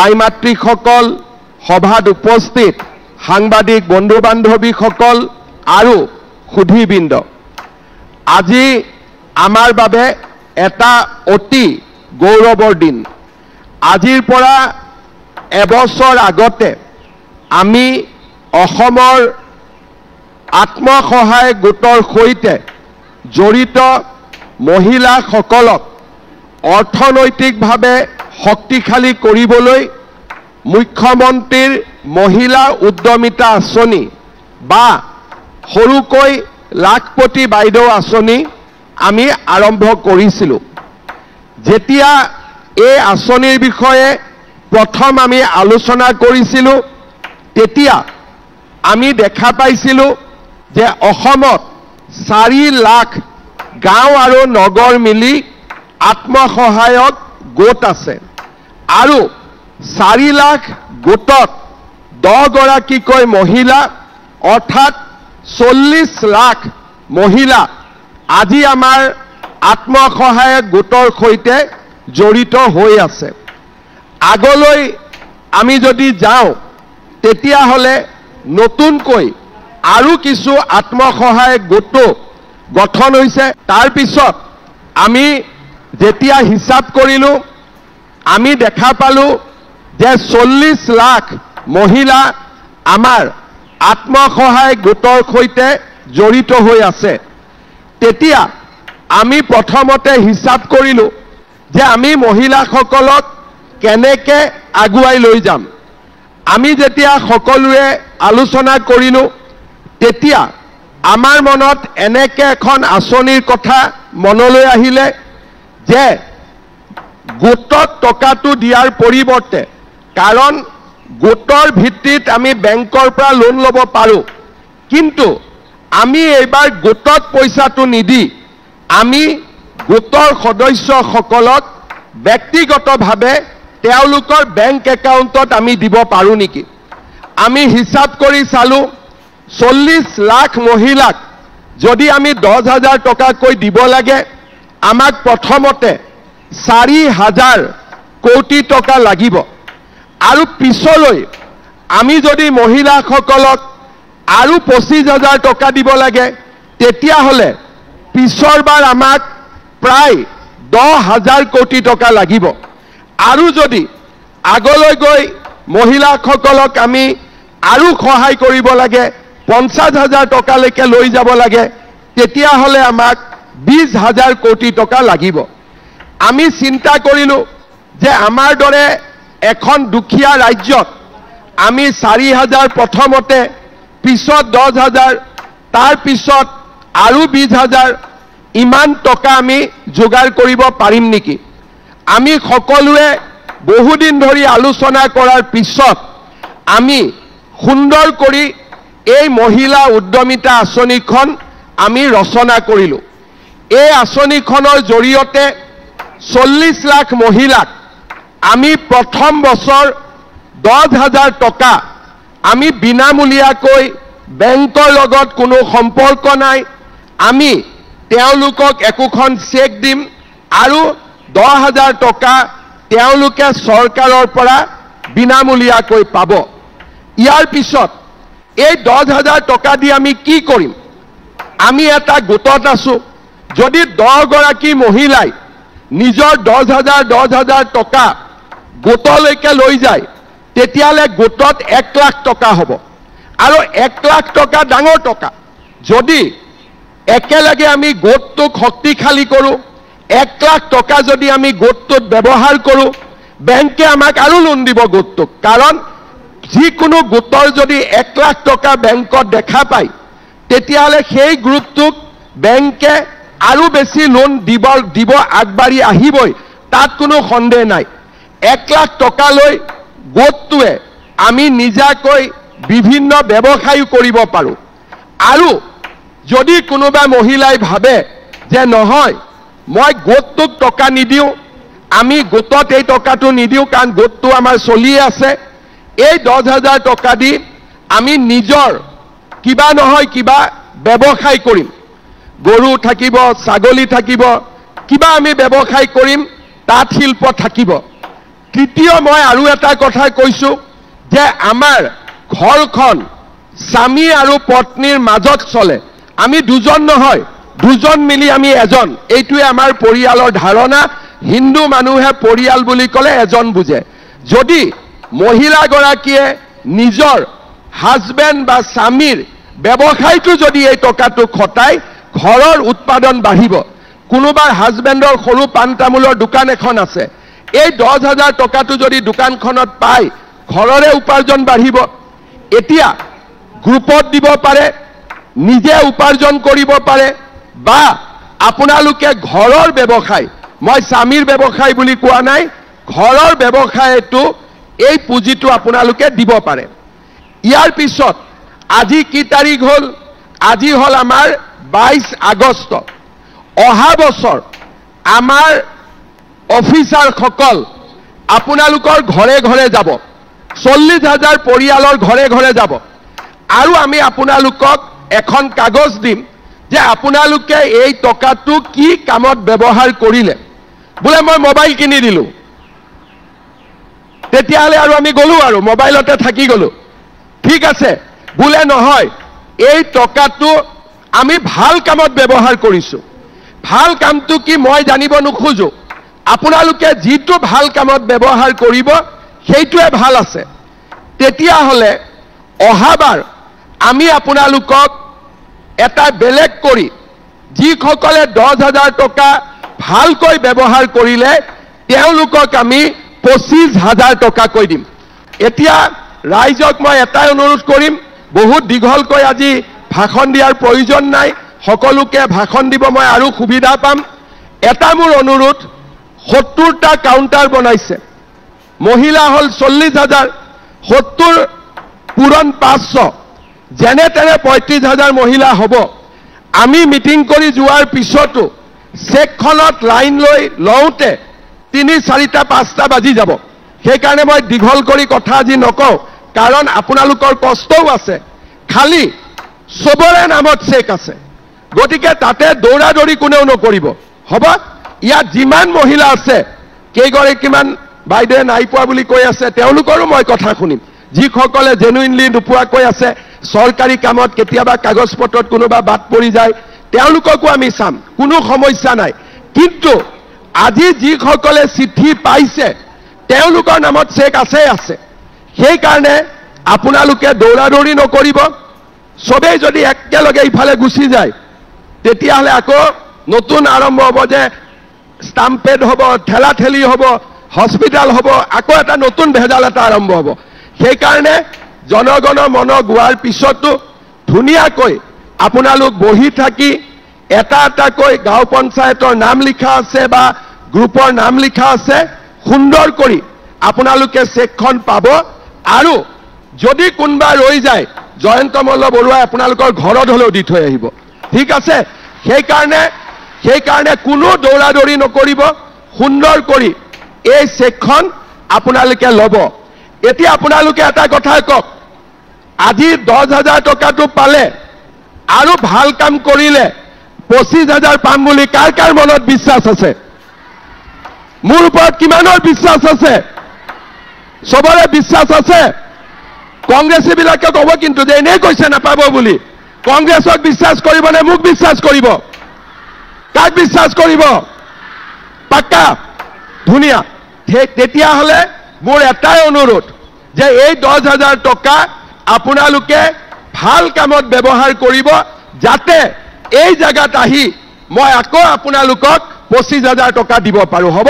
আই মাতৃসকল, সভাত উপস্থিত সাংবাদিক বন্ধু বান্ধৱীসকল আৰু সুধীবৃন্দ, আজি আমাৰ বাবে এটা অতি গৌৰৱৰ দিন। আজিৰ পৰা এবছৰ আগতে আমি অসমৰ আত্মসহায়ক গোটৰ সৈতে জড়িত মহিলাসকলক অৰ্থনৈতিকভাৱে শক্তিশালী কৰিবলৈ মুখ্যমন্ত্ৰীৰ মহিলা উদ্যমিতা আঁচনি বা সৰুকৈ লাখপতি বাইদেউ আঁচনি আমি আৰম্ভ কৰিছিলোঁ। যেতিয়া এই আঁচনিৰ বিষয়ে প্ৰথম আমি আলোচনা কৰিছিলোঁ, তেতিয়া আমি দেখা পাইছিলোঁ যে অসমত 4 লাখ গাঁও আৰু নগৰ মিলি আত্মসহায়ক গোট আছে আৰু 4 লাখ গোটত 10 গৰাকীকৈ মহিলা অৰ্থাৎ 40 লাখ মহিলা আজি আমাৰ আত্মসহায়ক গোটৰ সৈতে জড়িত হৈ আছে। আগলৈ আমি যদি যাওঁ তেতিয়াহ'লে নতুনকৈ আৰু কিছু আত্মসহায়ক গোটো গঠন হৈছে। তাৰ পিছত আমি যেতিয়া হিচাপ কৰিলোঁ, আমি দেখা পালোঁ যে 40 লাখ মহিলা আমাৰ আত্মসহায়ক গোটৰ সৈতে জড়িত হৈ আছে। তেতিয়া আমি প্ৰথমতে হিচাপ কৰিলোঁ যে আমি মহিলাসকলক কেনেকে আগুৱাই লৈ যাম। আমি যেতিয়া সকলোৱে আলোচনা কৰিলোঁ, তেতিয়া আমাৰ মনত এনেকে এখন আঁচনিৰ কথা মনলৈ আহিলে যে গোটত টকাটো দিয়াৰ পৰিৱৰ্তে, কাৰণ গোটৰ ভিত্তিত আমি বেংকৰ পৰা লোন ল'ব পাৰোঁ, কিন্তু আমি এইবাৰ গোটত পইচাটো নিদি আমি গোটৰ সদস্যসকলক ব্যক্তিগতভাৱে তেওঁলোকৰ বেংক একাউণ্টত আমি দিব পাৰোঁ নেকি। আমি হিচাপ কৰি চালোঁ, 40 লাখ মহিলাক যদি আমি 10,000 টকাকৈ দিব লাগে, আমাক প্ৰথমতে 4,000 কোটি টকা লাগিব। আৰু পিছলৈ আমি যদি মহিলাসকলক আৰু 25,000 টকা দিব লাগে, তেতিয়াহ'লে পিছৰবাৰ আমাক প্ৰায় 10,000 কোটি টকা লাগিব। আৰু যদি আগলৈ গৈ মহিলাসকলক আমি আৰু সহায় কৰিব লাগে, 50,000 টকালৈকে লৈ যাব লাগে, তেতিয়াহ'লে আমাক 20,000 কোটি টকা লাগিব। আমি চিন্তা কৰিলোঁ যে আমাৰ দৰে এখন দুখীয়া ৰাজ্যত আমি 4,000 প্ৰথমতে, পিছত 10,000, তাৰ পিছত আৰু 20,000 ইমান টকা আমি যোগাৰ কৰিব পাৰিম নেকি। আমি সকলোৱে বহুদিন ধৰি আলোচনা কৰাৰ পিছত আমি সুন্দৰ কৰি এই মহিলা উদ্যমিতা আঁচনিখন আমি ৰচনা কৰিলোঁ। এই আঁচনিখনৰ জৰিয়তে 40 লাখ মহিলাক আমি প্ৰথম বছৰ 10,000 টকা আমি বিনামূলীয়াকৈ, বেংকৰ লগত কোনো সম্পৰ্ক নাই, আমি তেওঁলোকক একোখন চেক দিম আৰু 10,000 টকা তেওঁলোকে চৰকাৰৰ পৰা বিনামূলীয়াকৈ পাব। ইয়াৰ পিছত এই 10,000 টকা দি আমি কি কৰিম। আমি এটা গোটত আছোঁ, যদি 10 গৰাকী মহিলাই নিজৰ 10,000 টকা গোটলৈকে লৈ যায়, তেতিয়াহ'লে গোটত 1 লাখ টকা হ'ব। আৰু 1 লাখ টকা ডাঙৰ টকা। যদি একেলগে আমি গোটটোক শক্তিশালী কৰোঁ, 1 লাখ টকা যদি আমি গোটটোত ব্যৱহাৰ কৰোঁ, বেংকে আমাক আৰু লোন দিব গোটটোক। কাৰণ যিকোনো গোটৰ যদি 1 লাখ টকা বেংকত দেখা পায়, তেতিয়াহ'লে সেই গ্ৰুপটোক বেংকে আৰু বেছি লোন দিব আগবাঢ়ি আহিবই, তাত কোনো সন্দেহ নাই। 1 লাখ টকালৈ গোটটোৱে আমি নিজাকৈ বিভিন্ন ব্যৱসায়ো কৰিব পাৰোঁ। আৰু যদি কোনোবা মহিলাই ভাবে যে নহয়, মই গোটটোক টকা নিদিওঁ, আমি গোটত এই টকাটো নিদিওঁ কাৰণ গোটটো আমাৰ চলিয়ে আছে, এই 10,000 টকা দি আমি নিজৰ কিবা নহয় কিবা ব্যৱসায় কৰিম। গৰু থাকিব, ছাগলী থাকিব, কিবা আমি ব্যৱসায় কৰিম, তাঁত শিল্প থাকিব। তৃতীয় মই আৰু এটা কথা কৈছো যে আমাৰ ঘৰখন স্বামী আৰু পত্নীৰ মাজত চলে আমি দুজন নহয় দুজন মিলি আমি এজন এইটোৱে আমাৰ পৰিয়ালৰ ধাৰণা হিন্দু মানুহে পৰিয়াল বুলি ক'লে এজন বুজে যদি মহিলা গৰাকীয়ে নিজৰ হাজবেণ্ড বা স্বামীৰ ব্যৱসায়টো যদি এই টকাটো খটাই ঘৰৰ উৎপাদন বাঢ়িব কোনোবাৰ হাজবেণ্ডৰ সৰু পাণ তামোলৰ দোকান এখন আছে এই 10,000 টকাটো যদি দোকানখনত পায় ঘৰৰে উপাৰ্জন বাঢ়িব এতিয়া গ্ৰুপত দিব পাৰে নিজে উপাৰ্জন কৰিব পাৰে বা আপোনালোকে ঘৰৰ ব্যৱসায় মই স্বামীৰ ব্যৱসায় বুলি কোৱা নাই ঘৰৰ ব্যৱসায়টো এই পুঁজিটো আপোনালোকে দিব পাৰে ইয়াৰ পিছত আজি কি তাৰিখ হ'ল আজি হ'ল আমাৰ 22 আগষ্ট অহা বছৰ আমাৰ অফিচাৰসকল আপোনালোকৰ ঘৰে ঘৰে যাব 40,000 পৰিয়ালৰ ঘৰে ঘৰে যাব আৰু আমি আপোনালোকক এখন কাগজ দিম যে আপোনালোকে এই টকাটো কি কামত ব্যৱহাৰ কৰিলে বোলে মই মোবাইল কিনি দিলো তেতিয়াহলে আৰু আমি গলো আৰু মোবাইলতে থাকি গলো ঠিক আছে বোলে নহয় এই টকাটো আমি ভাল কামত ব্যৱহাৰ কৰিছো ভাল কামটো কি মই জানিব নোখোজো আপোনালোকে যিটো ভাল কামত ব্যৱহাৰ কৰিব সেইটোৱে ভাল আছে তেতিয়াহলে অহাবাৰ আমি আপোনালোকক এটা বেলেগ কৰি যিসকলে 10,000 টকা ভালকৈ ব্যৱহাৰ কৰিলে তেওঁলোকক আমি 25,000 টকা কৈ দিম এতিয়া ৰাইজক মই এটাই অনুৰোধ কৰিম বহুত দীঘলকৈ আজি ভাষণ দিয়াৰ প্ৰয়োজন নাই সকলোকে ভাষণ দিব মই আৰু সুবিধা পাম এটা মোৰ অনুৰোধ 70টা কাউন্টাৰ বনাইছে মহিলা হল 40,000 70 পূৰণ 500 যেনে তেনে 35,000 মহিলা হ'ব আমি মিটিং কৰি যোৱাৰ পিছতো চেকখনত লাইন লৈ লওঁতে 3-4টা 5টা বাজি যাব সেইকাৰণে মই দীঘল কৰি কথা আজি নকওঁ কাৰণ আপোনালোকৰ কষ্টও আছে খালি সবৰে নামত চেক আছে গতিকে তাতে দৌৰাদৌৰি কোনেও নকৰিব হ'ব ইয়াত যিমান মহিলা আছে কেইগৰাকীমান বাইদেৱে নাই পোৱা বুলি কৈ আছে তেওঁলোকৰো মই কথা শুনিম যিসকলে জেনুইনলি নোপোৱাকৈ আছে চৰকাৰী কামত কেতিয়াবা কাগজ পত্ৰত কোনোবা বাদ পৰি যায় তেওঁলোককো আমি চাম কোনো সমস্যা নাই কিন্তু আজি যিসকলে চিঠি পাইছে তেওঁলোকৰ নামত চেক আছে সেই কাৰণে আপোনালোকে দৌৰাদৌৰি নকৰিব সবেই যদি একেলগে ইফালে গুচি যায় তেতিয়াহলে আকৌ নতুন আৰম্ভ হ'ব যে ষ্টাম্পেড হ'ব ঠেলাঠেলি হ'ব হস্পিটাল হ'ব আকৌ এটা নতুন ভেজাল এটা আৰম্ভ হ'ব সেই কাৰণে জনগণৰ মন গোৱাৰ পিছতো ধুনীয়াকৈ আপোনালোক বহি থাকি এটা এটাকৈ গাঁও পঞ্চায়তৰ নাম লিখা আছে বা গ্ৰুপৰ নাম লিখা আছে সুন্দৰ কৰি আপোনালোকে চেকখন পাব আৰু যদি কোনবা ৰৈ যায় জয়ন্ত মল্ল বৰুৱাই আপোনালোকৰ ঘৰত হলেও দি থৈ আহিব ঠিক আছে সেই কাৰণে কোনো দৌৰাদৌৰি নকৰিব সুন্দৰ কৰি এই চেকখন আপোনালোকে ল'ব এতিয়া আপোনালোকে এটা কথা কওক আজি 10,000 টকাটো পালে আৰু ভাল কাম কৰিলে 25,000 পাম বুলি কাৰ কাৰ মনত বিশ্বাস আছে মোৰ ওপৰত কিমানৰ বিশ্বাস আছে সবৰে বিশ্বাস আছে কংগ্ৰেছী বিলাকে ক'ব কিন্তু যে এনেই কৈছে নাপাব বুলি কংগ্ৰেছক বিশ্বাস কৰিব নে মোক বিশ্বাস কৰিব কাক বিশ্বাস কৰিব পাক্কা ধুনীয়া তেতিয়াহলে মোৰ এটাই অনুৰোধ যে এই 10,000 টকা আপোনালোকে ভাল কামত ব্যৱহাৰ কৰিব যাতে এই জায়গাত আহি মই আকৌ আপোনালোকক 25,000 টকা দিব পাৰো হ'ব